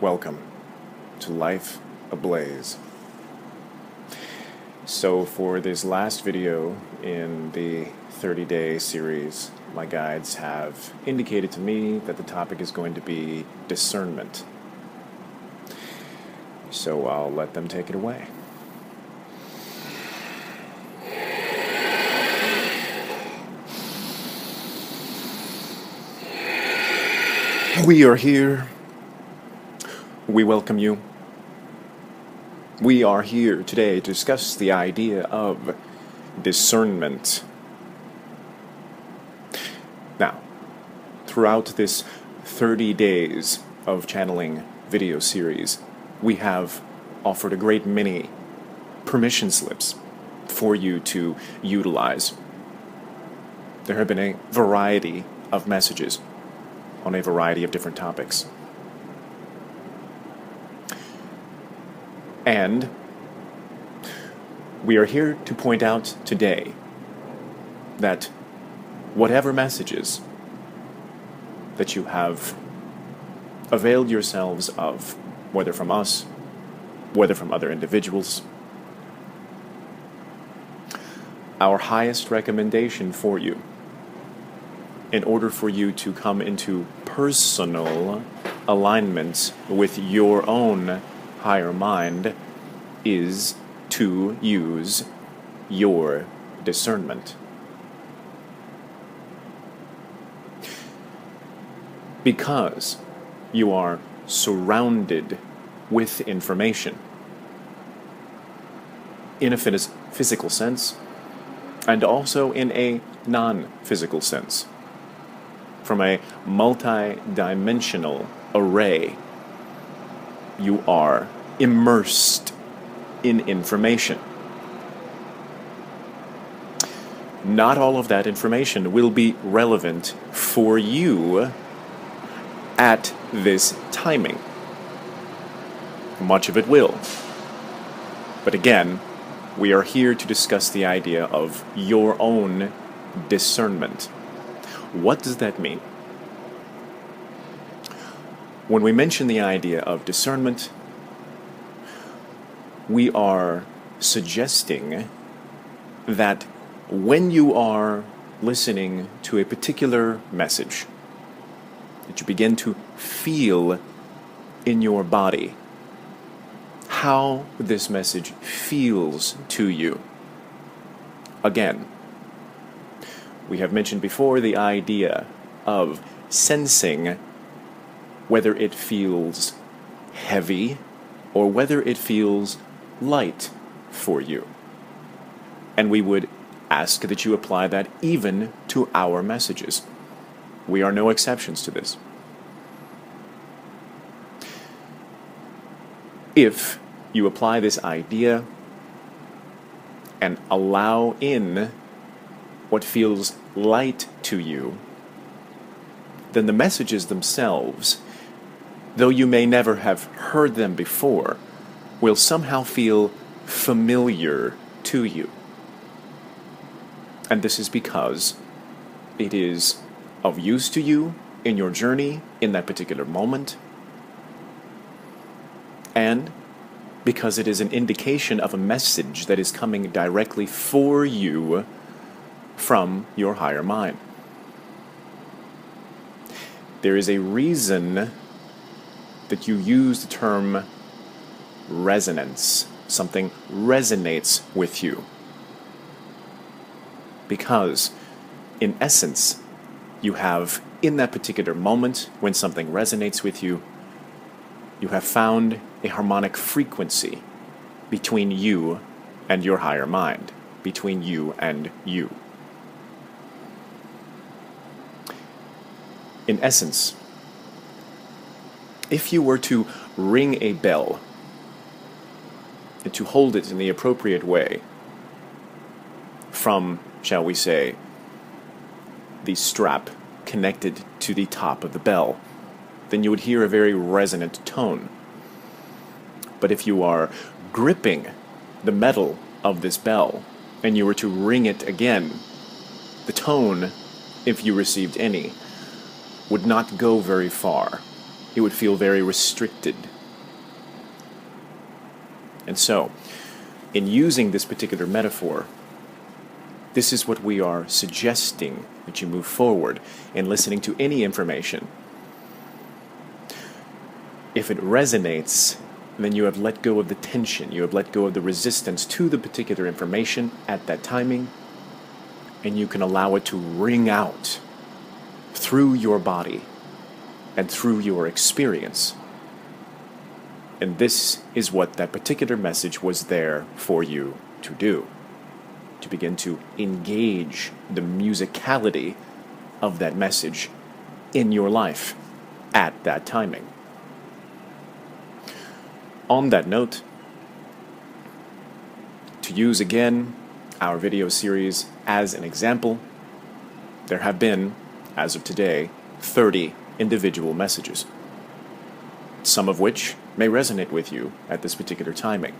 Welcome to Life Ablaze. So for this last video in the 30-day series, my guides have indicated to me that the topic is going to be discernment. So I'll let them take it away. We are here. We welcome you. We are here today to discuss the idea of discernment. Now, throughout this 30 days of channeling video series, we have offered a great many permission slips for you to utilize. There have been a variety of messages on a variety of different topics. And we are here to point out today that whatever messages that you have availed yourselves of, whether from us, whether from other individuals, our highest recommendation for you, in order for you to come into personal alignment with your own higher mind, is to use your discernment. Because you are surrounded with information in a physical sense and also in a non-physical sense, from a multi-dimensional array. You are immersed in information. Not all of that information will be relevant for you at this timing. Much of it will. But again, we are here to discuss the idea of your own discernment. What does that mean? When we mention the idea of discernment, we are suggesting that when you are listening to a particular message, that you begin to feel in your body how this message feels to you. Again, we have mentioned before the idea of sensing whether it feels heavy or whether it feels light for you. And we would ask that you apply that even to our messages. We are no exceptions to this. If you apply this idea and allow in what feels light to you, then the messages themselves, though you may never have heard them before, will somehow feel familiar to you. And this is because it is of use to you in your journey in that particular moment, and because it is an indication of a message that is coming directly for you from your higher mind. There is a reason that you use the term resonance. Something resonates with you. Because, in essence, you have, in that particular moment, when something resonates with you, you have found a harmonic frequency between you and your higher mind, between you and you. In essence, if you were to ring a bell and to hold it in the appropriate way from, shall we say, the strap connected to the top of the bell, then you would hear a very resonant tone. But if you are gripping the metal of this bell and you were to ring it again, the tone, if you received any, would not go very far. It would feel very restricted And so, in using this particular metaphor, this is what we are suggesting that you move forward in listening to any information. If it resonates, then you have let go of the tension, you have let go of the resistance to the particular information at that timing, and you can allow it to ring out through your body and through your experience. And this is what that particular message was there for you to do, to begin to engage the musicality of that message in your life at that timing. On that note, to use again our video series as an example, there have been, as of today, 30 individual messages, some of which may resonate with you at this particular timing.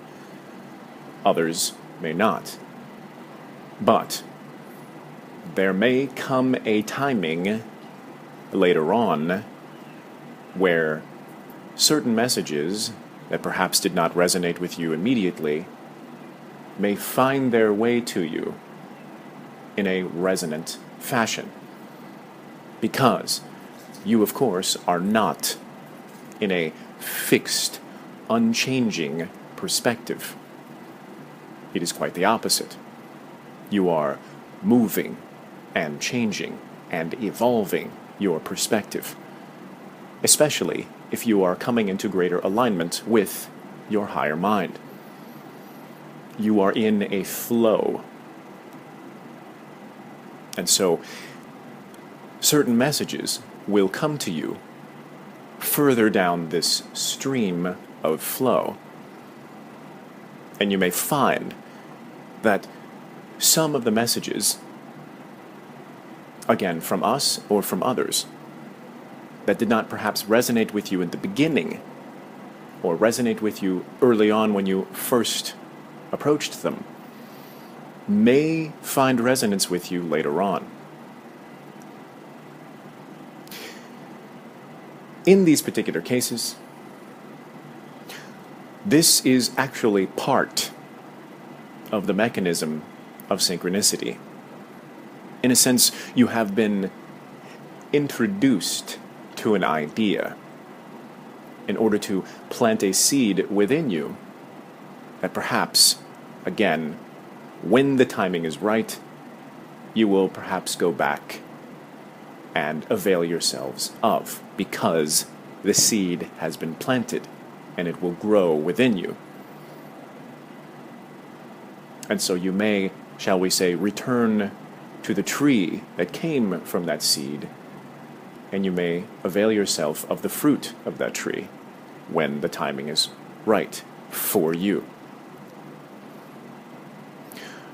Others may not. But there may come a timing later on where certain messages that perhaps did not resonate with you immediately may find their way to you in a resonant fashion. Because you, of course, are not in a fixed, unchanging perspective. It is quite the opposite. You are moving and changing and evolving your perspective, especially if you are coming into greater alignment with your higher mind. You are in a flow. And so, certain messages will come to you further down this stream of flow. And you may find that some of the messages, again, from us or from others, that did not perhaps resonate with you in the beginning, or resonate with you early on when you first approached them, may find resonance with you later on. In these particular cases, this is actually part of the mechanism of synchronicity. In a sense, you have been introduced to an idea in order to plant a seed within you that perhaps, again, when the timing is right, you will perhaps go back and avail yourselves of, because the seed has been planted and it will grow within you. And so you may, shall we say, return to the tree that came from that seed, and you may avail yourself of the fruit of that tree when the timing is right for you.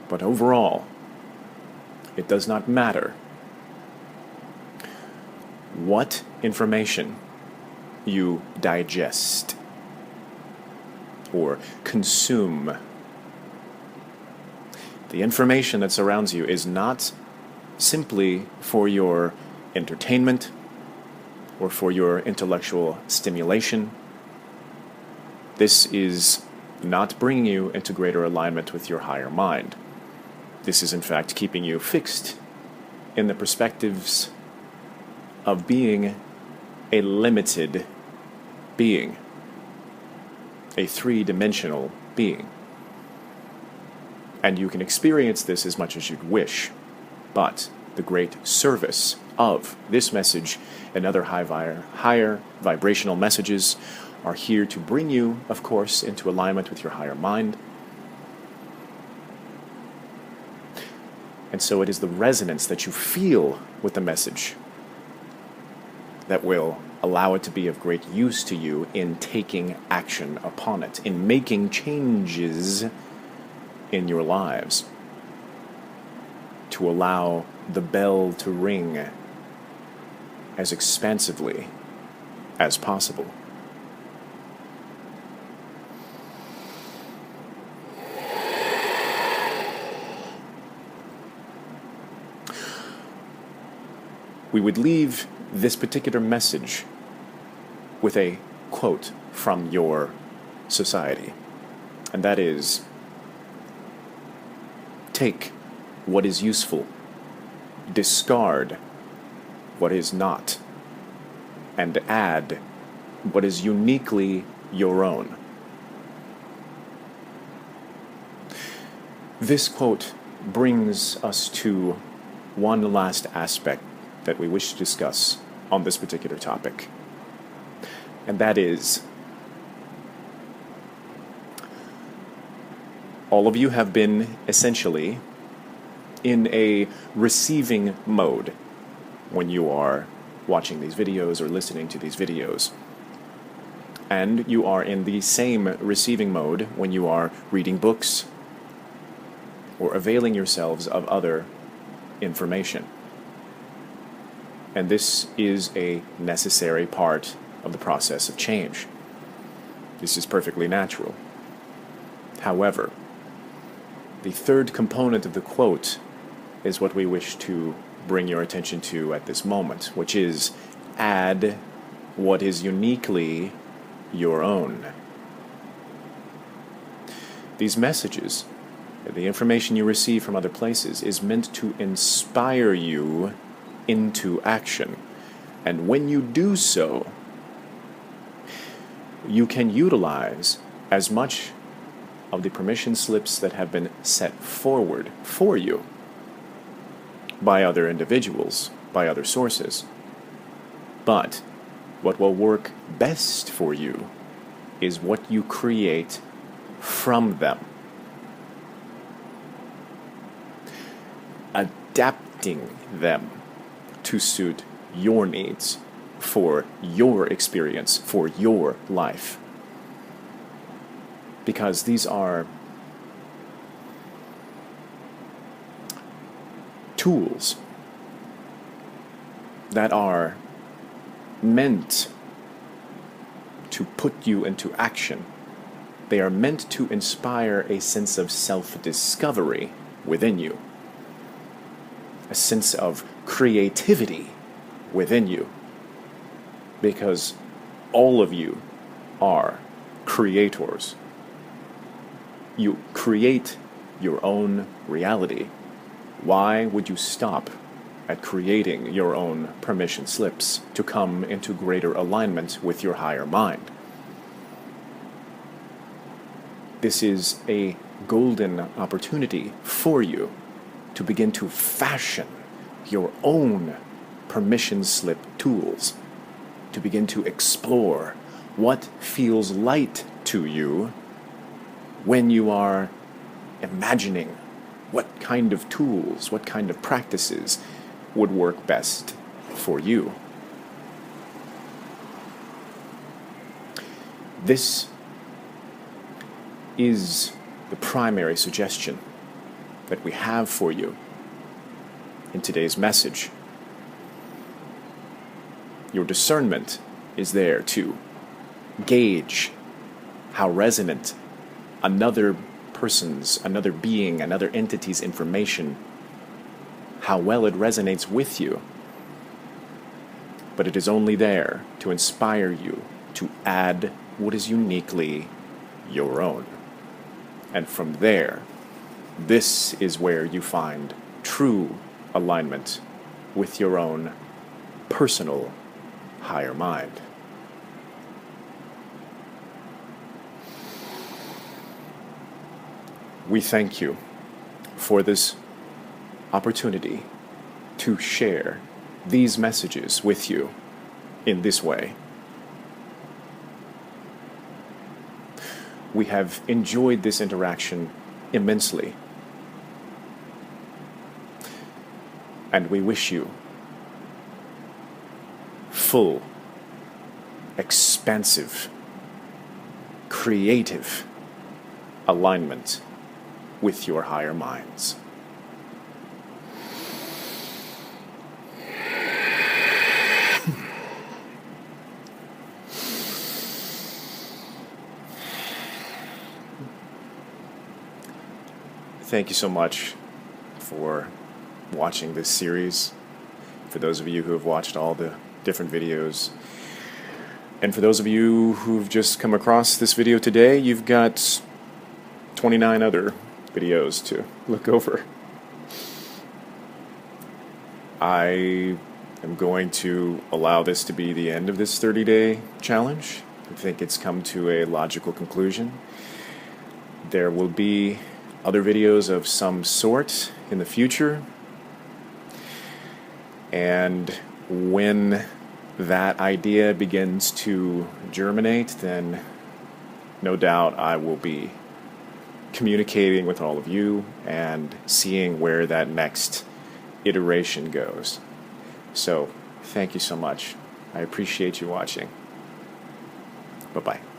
But overall, it does not matter what information you digest or consume. The information that surrounds you is not simply for your entertainment or for your intellectual stimulation. This is not bringing you into greater alignment with your higher mind. This is in fact keeping you fixed in the perspectives of being a limited being, a three-dimensional being. And you can experience this as much as you'd wish, but the great service of this message and other higher vibrational messages are here to bring you, of course, into alignment with your higher mind. And so it is the resonance that you feel with the message that will allow it to be of great use to you in taking action upon it, in making changes in your lives, to allow the bell to ring as expansively as possible. We would leave this particular message with a quote from your society. And that is, take what is useful, discard what is not, and add what is uniquely your own. This quote brings us to one last aspect that we wish to discuss on this particular topic. And that is, all of you have been essentially in a receiving mode when you are watching these videos or listening to these videos. And you are in the same receiving mode when you are reading books or availing yourselves of other information. And this is a necessary part of the process of change. This is perfectly natural. However, the third component of the quote is what we wish to bring your attention to at this moment, which is add what is uniquely your own. These messages, the information you receive from other places, is meant to inspire you into action. And when you do so, you can utilize as much of the permission slips that have been set forward for you by other individuals, by other sources. But what will work best for you is what you create from them. Adapting them to suit your needs, for your experience, for your life. Because these are tools that are meant to put you into action. They are meant to inspire a sense of self-discovery within you, a sense of creativity within you, because all of you are creators. You create your own reality. Why would you stop at creating your own permission slips to come into greater alignment with your higher mind? This is a golden opportunity for you to begin to fashion your own permission slip tools, to begin to explore what feels light to you when you are imagining what kind of tools, what kind of practices would work best for you. This is the primary suggestion that we have for you in today's message. Your discernment is there to gauge how resonant another person's, another being, another entity's information, how well it resonates with you. But it is only there to inspire you to add what is uniquely your own. And from there, this is where you find true alignment with your own personal higher mind. We thank you for this opportunity to share these messages with you in this way. We have enjoyed this interaction immensely, and we wish you full, expansive, creative alignment with your higher minds. Thank you so much for watching this series. For those of you who have watched all the different videos, and for those of you who've just come across this video today, you've got 29 other videos to look over. I am going to allow this to be the end of this 30-day challenge. I think it's come to a logical conclusion. There will be other videos of some sort in the future, and when that idea begins to germinate, then no doubt I will be communicating with all of you and seeing where that next iteration goes. So, thank you so much. I appreciate you watching. Bye-bye.